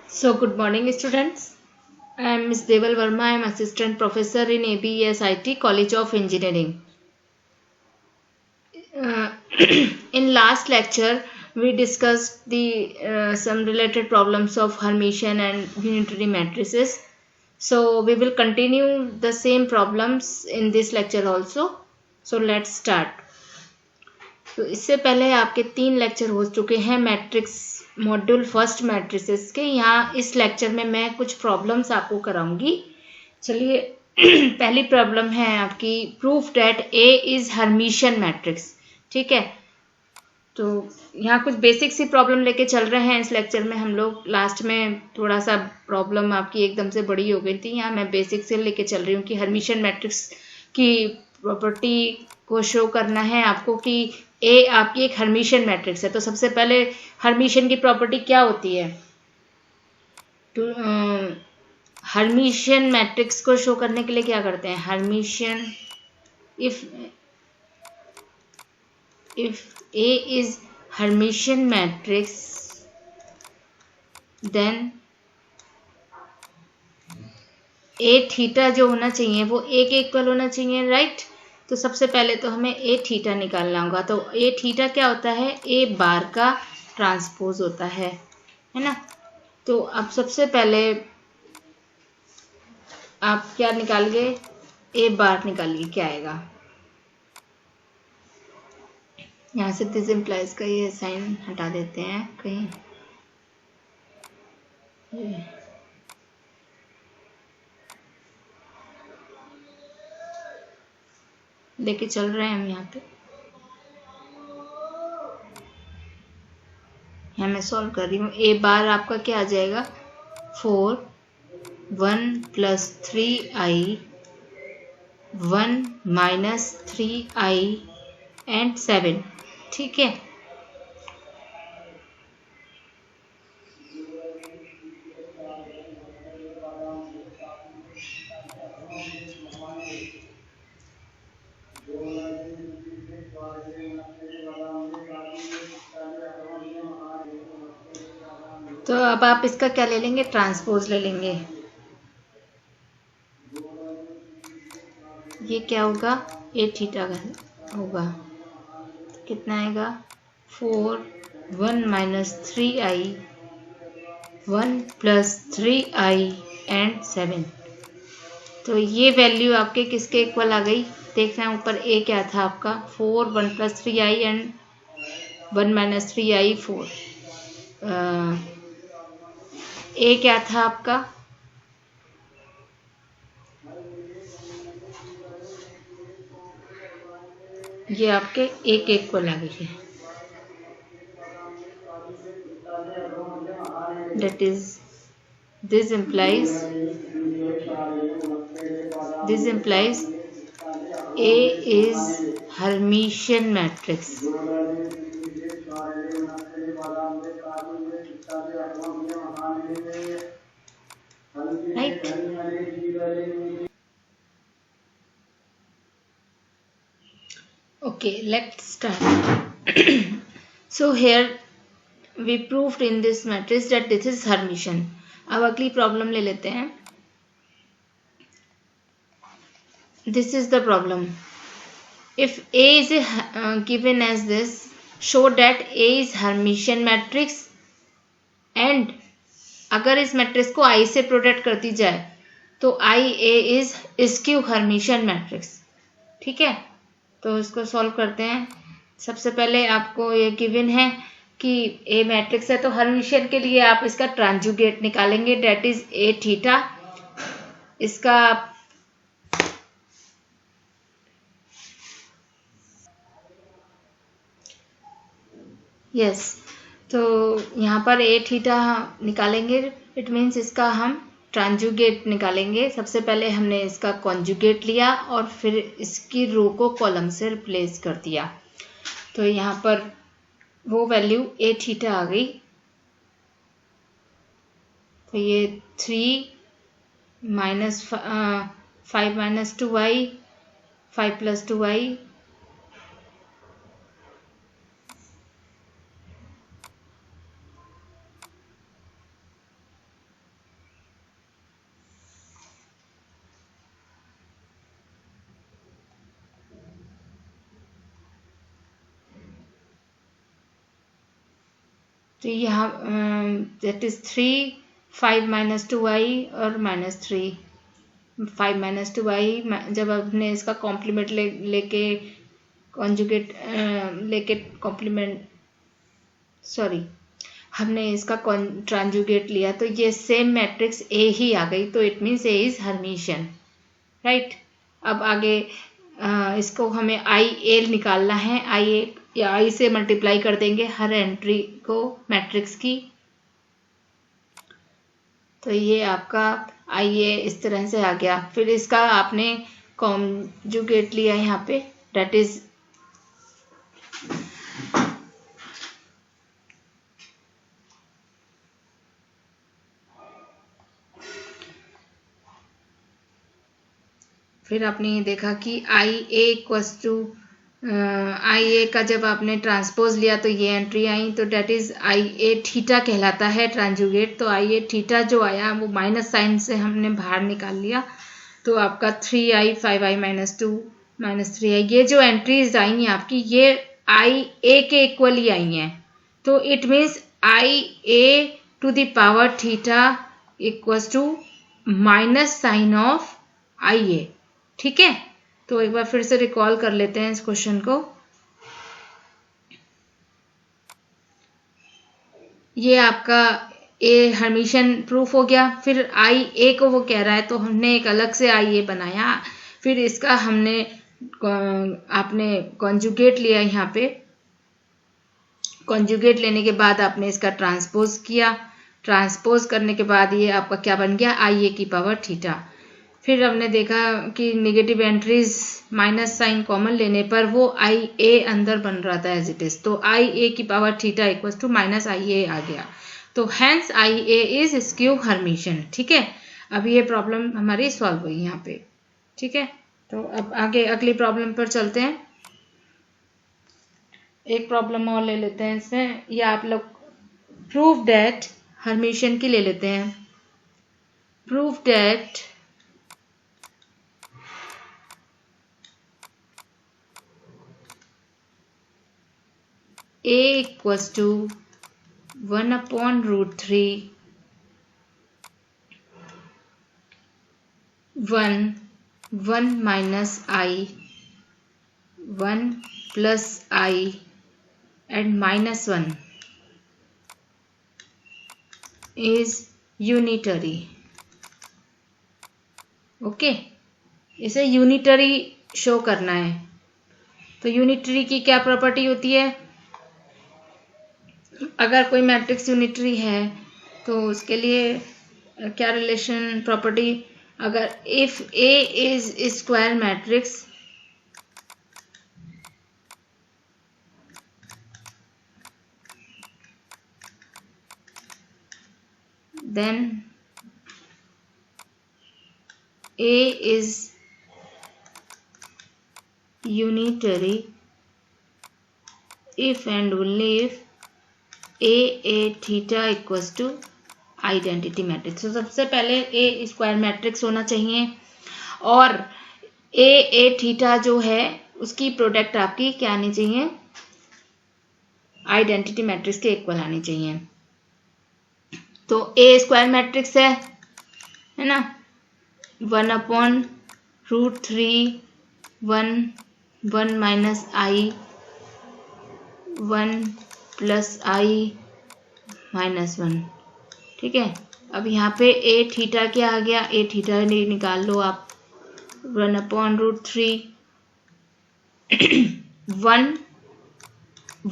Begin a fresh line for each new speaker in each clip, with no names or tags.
So, good morning, students. I am Ms. Deval Verma. I am Assistant Professor in ABSIT College of Engineering. Uh, in last lecture, we discussed the some related problems of Hermitian and unitary matrices. So, we will continue the same problems in this lecture also. So, let's start. तो इससे पहले आपके 3 lecture हो चुके हैं matrix module first matrices के। यहाँ इस लेक्चर में मैं कुछ प्रॉब्लम्स आपको कराऊंगी। चलिए पहली प्रॉब्लम है आपकी proof that A is Hermitian matrix. ठीक है, तो यहाँ कुछ बेसिक सी प्रॉब्लम लेके चल रहे हैं इस लेक्चर में हम लोग। लास्ट में थोड़ा सा प्रॉब्लम आपकी एकदम से बड़ी हो गई थी, यहाँ मैं बेसिक से लेके चल रही हूँ कि हर्मिशियन मैट्रिक्स की प्रॉपर्टी को शो करना है आपको कि ए आपकी एक हर्मिशियन मैट्रिक्स है। तो सबसे पहले हर्मिशियन की प्रॉपर्टी क्या होती है? तो हर्मिशियन मैट्रिक्स को शो करने के लिए क्या करते हैं? Hermitian if A is Hermitian matrix then A theta जो होना चाहिए वो A के इक्वल होना चाहिए, राइट? तो सबसे पहले तो हमें A थीटा निकालना होगा। तो A थीटा क्या होता है? A बार का ट्रांसपोज होता है ना? तो अब सबसे पहले आप क्या निकालिए? A बार निकालिए, क्या आएगा? यहाँ से दिस इम्प्लाइज का ये साइन हटा देते हैं कहीं। लेके चल रहे हैं हम यहाँ पे। यहाँ मैं सॉल्व कर रही हूँ। ए बार आपका क्या आ जाएगा? 4 1 plus 3i 1 minus 3i and 7। ठीक है, तो अब आप इसका क्या ले लेंगे? ट्रांसपोज ले लेंगे। ये क्या होगा? ए थीटा होगा। तो कितना आएगा? 4 1 minus 3i 1 plus 3i and 7। तो ये वैल्यू आपके किसके इक्वल आ गई? देखना है ऊपर ए क्या था आपका? 4 1 plus 3i and 1 minus 3i 4। ए क्या था आपका? ये आपके ए के इक्वल आ गई है। That is, this implies A is Hermitian matrix. Right? Okay, let's start. So here we proved in this matrix that this is Hermitian. अब अगली प्रॉब्लम ले लेते हैं। This is the problem. If A is given as this, show that A is Hermitian matrix and अगर इस matrix को I से product कर दी जाए तो I A is skew Hermitian matrix. ठीक है, तो इसको सॉल्व करते हैं। सबसे पहले आपको ये गिवन है कि ए मैट्रिक्स है, तो हर्मिशियन के लिए आप इसका ट्रांजुगेट निकालेंगे, डेट इज ए थीटा। इसका यस, तो यहाँ पर ए थीटा निकालेंगे, इट मीन्स इसका हम ट्रांजुगेट निकालेंगे। सबसे पहले हमने इसका कॉन्जुगेट लिया और फिर इसकी रो को कॉलम से रिप्लेस कर दिया। तो यहाँ पर वो वैल्यू ए थीटा आ गई। तो ये 3 minus 5 minus 2i 5 plus 2i तो यहाँ दैट इज 3, 5 माइनस 2i और -3, 5 माइनस 2i। जब आपने इसका कॉम्प्लीमेंट लेके कॉन्जुगेट लेके कॉम्प्लीमेंट सॉरी हमने इसका ट्रांजुगेट लिया तो ये सेम मैट्रिक्स ए ही आ गई, तो it means A is Hermitian, right. अब आगे इसको हमें आई ए निकालना है, आई ए या आई से मल्टीप्लाई कर देंगे हर एंट्री को मैट्रिक्स की। तो ये आपका आई ए इस तरह से आ गया। फिर इसका आपने कॉन्जुगेट लिया यहाँ पे, दैट इज फिर आपने ये देखा कि आई ए इक्वस टू आई ए का जब आपने ट्रांसपोज लिया तो ये एंट्री आई, तो det is I A theta कहलाता है ट्रांजुगेट। तो आई ए थीटा जो आया वो माइनस साइन से हमने बाहर निकाल लिया, तो आपका 3i 5i -2 -3i, ये जो एंट्रीज आई हैं आपकी ये आई ए के इक्वल ही आई हैं। तो it means I A to the power theta equals to minus sign of I A, ठीक है। तो एक बार फिर से रिकॉल कर लेते हैं इस क्वेश्चन को। ये आपका ए हर्मिशियन प्रूफ हो गया। फिर आई ए को वो कह रहा है तो हमने एक अलग से आई ए बनाया, फिर इसका हमने आपने कॉन्जुगेट लिया, यहाँ पे कॉन्जुगेट लेने के बाद आपने इसका ट्रांसपोज किया, ट्रांसपोज करने के बाद ये आपका क्या बन गया, आई ए की पावर थीटा। फिर हमने देखा कि negative entries minus sign common लेने पर वो आई ए अंदर बन रहा था एज इट इज, तो आई ए की power theta equals to minus I A आ गया, तो hence I A is skew Hermitian, ठीक है। अब ये प्रॉब्लम हमारी सॉल्व हुई यहाँ पे, ठीक है। तो अब आगे अगली प्रॉब्लम पर चलते हैं। एक प्रॉब्लम और ले लेते हैं इसमें, या आप लोग प्रूव डेट हर्मिशियन की ले लेते हैं। Prove that a equals to 1/√3 1 minus I 1 plus I and -1 is unitary, okay. इसे यूनिटरी शो करना है। तो यूनिटरी की क्या प्रॉपर्टी होती है, अगर कोई मैट्रिक्स यूनिटरी है तो उसके लिए क्या रिलेशन प्रॉपर्टी, अगर if A is square matrix then A is unitary if and only if a theta equals to identity matrix. तो सबसे पहले ए स्क्वायर मैट्रिक्स होना चाहिए और ए थीटा जो है उसकी प्रोडक्ट आपकी क्या आनी चाहिए, आइडेंटिटी मैट्रिक्स के इक्वल आनी चाहिए। तो ए स्क्वायर मैट्रिक्स है ना, 1/√3 1 minus I 1 plus I -1, ठीक है। अब यहाँ पे ए थीटा क्या आ गया, ए थीटा निकाल लो आप, 1/√3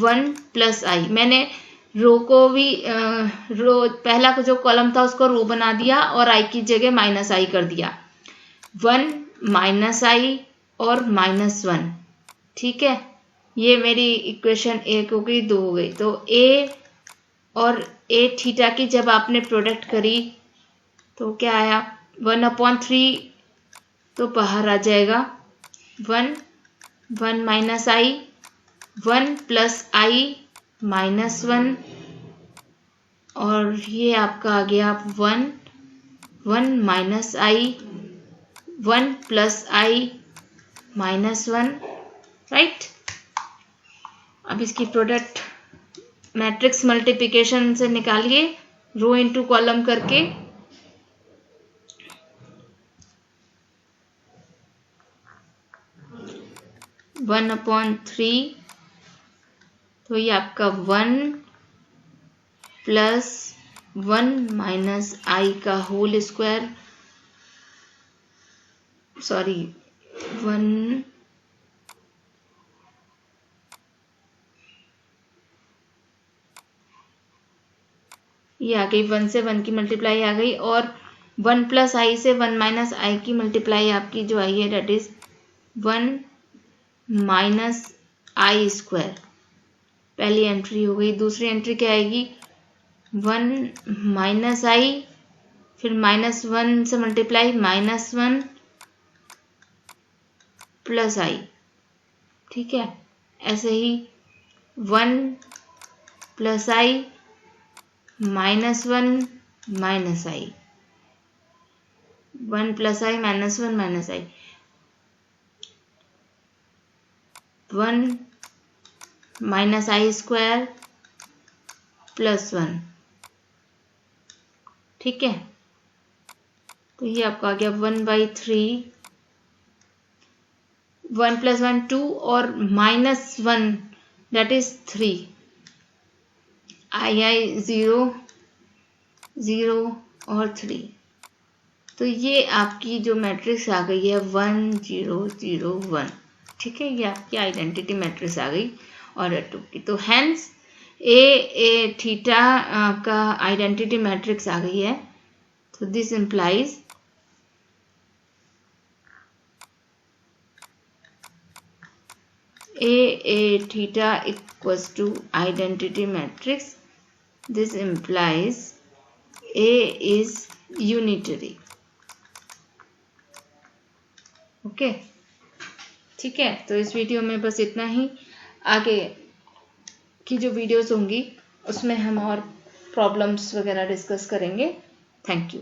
1 plus I, मैंने रो को भी रो पहला जो कॉलम था उसको रो बना दिया और आई की जगह -i कर दिया, 1 -i और -1, ठीक है। ये मेरी इक्वेशन 1 हो गई, 2 हो गई। तो ए और ए थीटा की जब आपने प्रोडक्ट करी तो क्या आया, 1/3 तो बाहर आ जाएगा, 1 -i 1 plus I -1 और ये आपका आ गया 1 -i 1 plus I -1, राइट। अब इसकी प्रोडक्ट मैट्रिक्स मल्टीप्लिकेशन से निकालिए रो इनटू कॉलम करके। वन अपॉन 3, तो ये आपका 1 प्लस 1 माइनस आई का होल स्क्वायर, सॉरी 1 ये आ गई, 1 से 1 की मल्टीप्लाई आ गई, और 1 प्लस आई से 1 माइनस आई की मल्टीप्लाई आपकी जो आई है det is 1 minus I square. पहली एंट्री हो गई। दूसरी एंट्री क्या आएगी, 1 माइनस आई, फिर -1 से मल्टीप्लाई -1 प्लस आई, ठीक है। ऐसे ही 1 plus I -1 minus I, 1 plus I -1 minus I, 1 minus I square plus 1, ठीक है। तो ये आपका आ गया 1/3, 1 प्लस 1 2 और -1 दैट इज 3, आई 0 0 और 3। तो ये आपकी जो मैट्रिक्स आ गई है 1 0 0 1, ठीक है। ये आपकी आइडेंटिटी मैट्रिक्स आ गई ऑर्डर 2 की। तो हेंस ए थीटा का आइडेंटिटी मैट्रिक्स आ गई है। तो this implies A theta equals to identity matrix. This implies A is unitary. Okay, ठीक है। तो इस वीडियो में बस इतना ही। आगे की जो वीडियोस होंगी उसमें हम और प्रॉब्लम्स वगैरह डिस्कस करेंगे। Thank you.